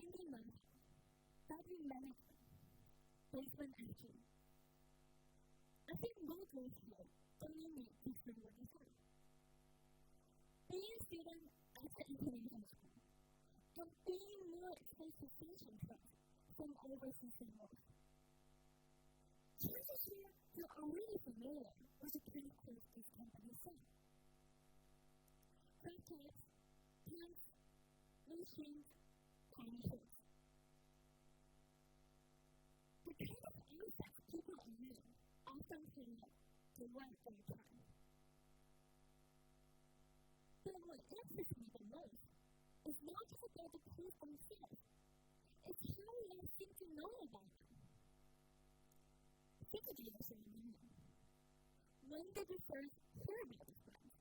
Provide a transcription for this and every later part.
spending money, budget management, placement action. I think both roles here only need different redesign. Being a student at the international school and being more exposed to fashion trends from overseas world. Chances here you are already familiar with the trend clothes these companies sell. Crop tops, pants, loose jeans, tiny shirts. The kind of outfits people are wearing often turn out to want their time. But what interests me the most is not just about the clothes themselves, it's how we all seem to know about them. Think of it as a reunion. When did you first hear about this brand?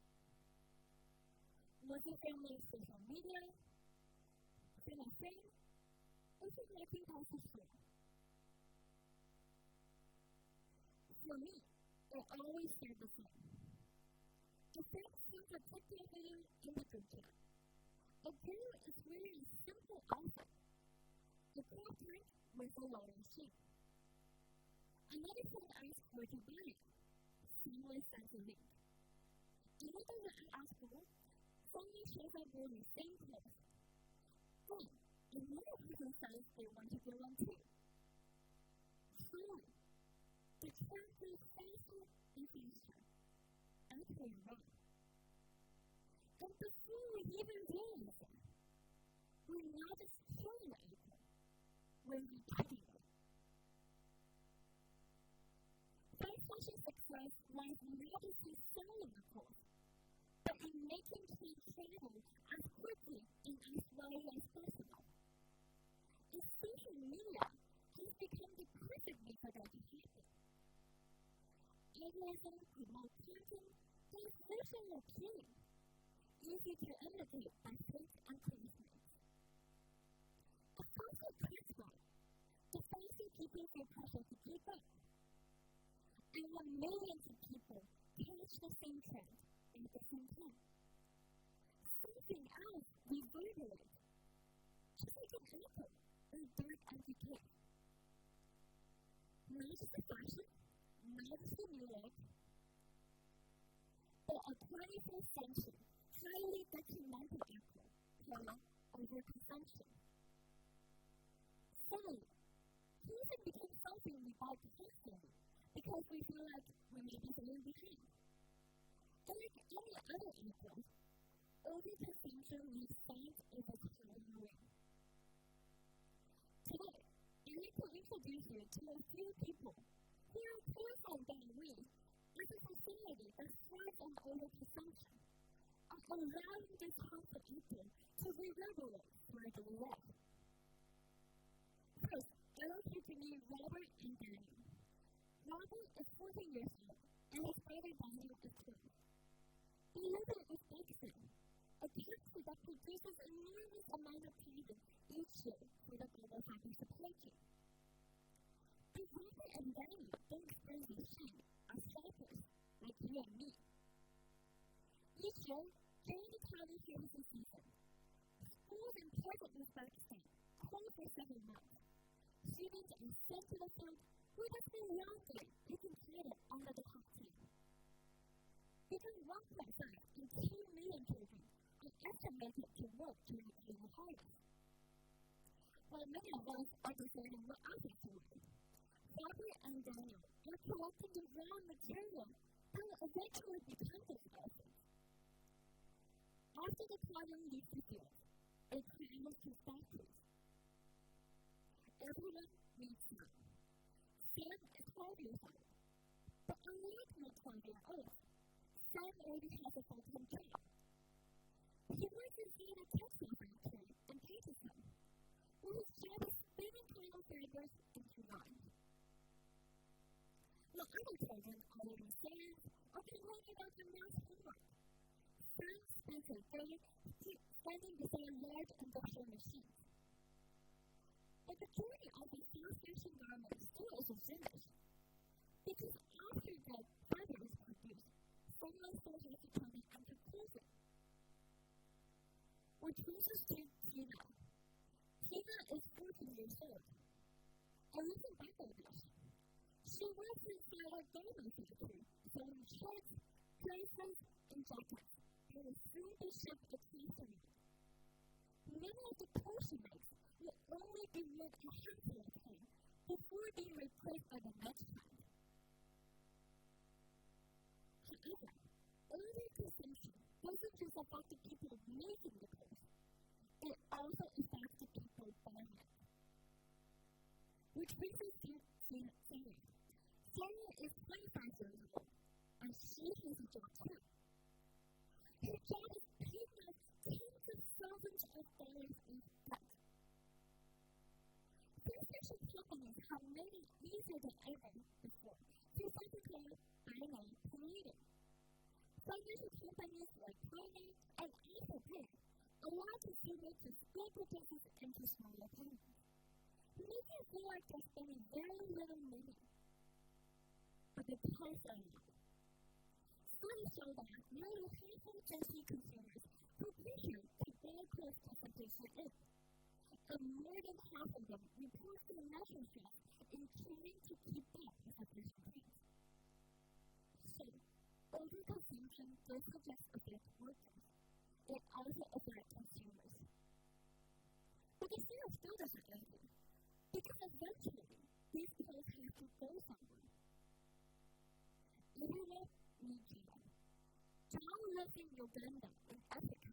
Was it from like social media, from a friend, or from walking past the store? For me, it always stayed the same. The friend seems a TikTok video in the group chat. A girl is wearing a simple outfit. The crop top with a loading sheet. Another friend asked where to buy it. Someone sent a link. Another when I asked her, someone shows up wearing the same clothes. Then, another person says they want to get one too. Truly, the trend moves faster and faster. Actually wrong. And before we even realize it, we're not just killing anything, we're repeating it. Fast fashion success lies not just in selling the clothes, but in making trends travel as quickly and as widely as possible. And social media has become the perfect way for that to happen. Algorithms promote content that is visually appealing, easy to imitate by friends and classmates. The faster trends grow, the faster people feel pressure to keep up. And when millions of people catch the same trend at the same time, something else reverberates, just like an echo or a dark empty cave. Not just the fashion, not just the new look, but a 21st century, highly documented echo called overconsumption. So, clothing becomes something we buy constantly because we feel like we may be falling behind. And like any other influence, overconsumption leaves signs of a crowded room. Today, I'd like to introduce you to a few people who are terrified that we, as a society that thrives on overconsumption, are allowing this harmful influence to reverberate through the world. First, I want you to meet Robert and Daniel. Robert is 14 years old, and his brother Daniel is 12. They live in Uzbekistan, a country that produces an enormous amount of clothing each year for the global fashion supply chain. But Robert and Daniel don't experience the shame as shoppers like you and me. Each year, during the clothing harvesting season, schools in parts of Uzbekistan close for 7 months. Students are sent to the field where they spend long day picking cotton under the hot sun. Between 1.5 and 2 million children are estimated to work during the annual harvest. While many of us are deciding what outfit to wear, Robert and Daniel are collecting the raw material that will eventually become those outfits. After the cotton leaves the field, it travels to factories. Everyone needs Sam. Sam is 12 years old, but unlike my 12-year-old, Sam already has a full-time job. He works inside a textile factory in Pakistan, where his job is spinning cotton fibers into yarn. While other children are learning science or complaining about their math homework, Sam spends his day standing beside large industrial machines. But the majority of the fast fashion garment still isn't finished, because after the fiber is produced, someone still has to turn it into clothing. Which brings us to Tina. Tina is 14 years old and lives in Bangladesh. She works inside a garment factory, selling shirts, dresses, and jackets, and will soon be shipped across the world. Many of the clothes she makes will only be worn a handful of times before being replaced by the next trend. However, overconsumption doesn't just affect the people making the clothes, it also affects the people buying it. Which brings us to Sarah. Sarah is 25 years old, and she has a job too. Her job is paying off tens of thousands of dollars in debt. Construction companies have made it easier than ever before to something called buy now, pay later. Financial companies like China and Alphabet allow consumers to split purchases into smaller payments, making it feel like they're spending very little money. But the price are low. Studies show that nearly half of Gen Z consumers who pressure to buy clothes to simply fit in, and more than half of them report financial stress in trying to keep up with the fashion trends. So, overconsumption doesn't just affect workers, it also affects consumers. But the sale still doesn't end here, because eventually these clothes have to go somewhere. Internet media. John lives in Uganda, in Africa.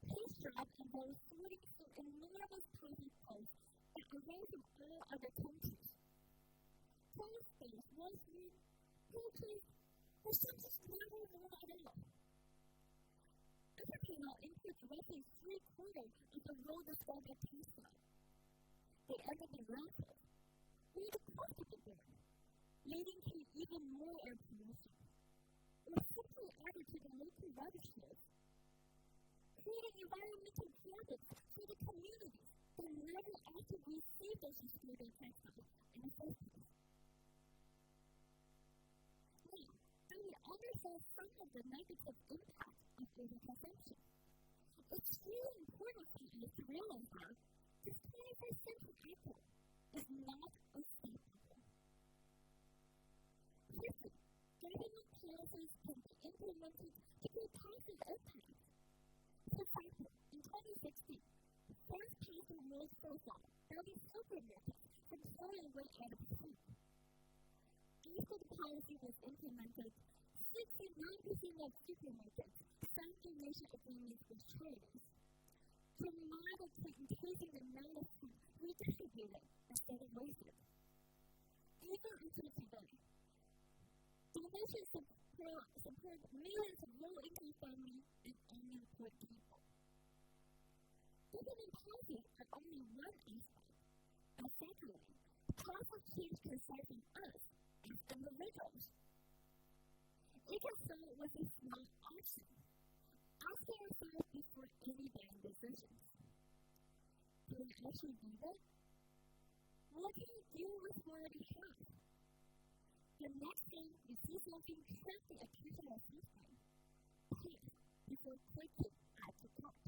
His job involves sorting through enormous piles of clothes that arrive from all other countries. Clothes stores once mean purchase or sometimes never worn at all. Africa now imports roughly 3/4 of the road described by Tesla. They end up in landfills, where the cost of the burn, leading to even more air pollution, or simply added to the local rubbish heaps, creating environmental problems for the communities that never actually received those disposable textiles in the first place. Now, though we understand some of the negative impacts of overconsumption, it's really important for us to realize that this 21st century Apple is not unstoppable. Firstly, government policies can be implemented to create positive impacts. For example, in 2016, France passed a rules profile banning supermarkets from throwing away out of food. After the policy was implemented, 69% of supermarkets signed donation agreements with charities, dramatically increasing the amount of food redistributed instead of wasted. Even until today, donations support millions of low-income families and unemployed people. Government policies are only one aspect, but secondly, positive change can start from us as individuals. It can start with a small action, asking ourselves before any buying decisions. Can I actually do this? What can I do with what I already have? The next time you see something trendy appears on your feed, pause before clicking add to cart.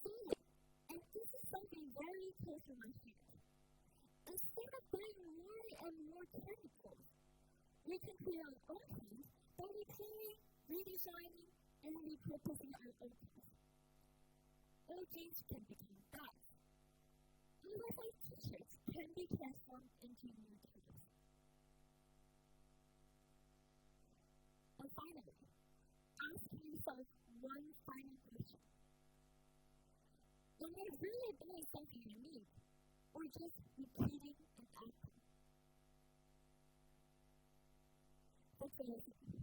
Finally, and this is something very close to my heart, instead of buying more and more chemicals, we can create our own things by repairing, redesigning, and repurposing our old things. Old jeans can become bags. Oversized t-shirts can be transformed into new toys. And finally, ask yourself one final question. Am I really doing something unique, or just repeating an outcome? Thanks for listening.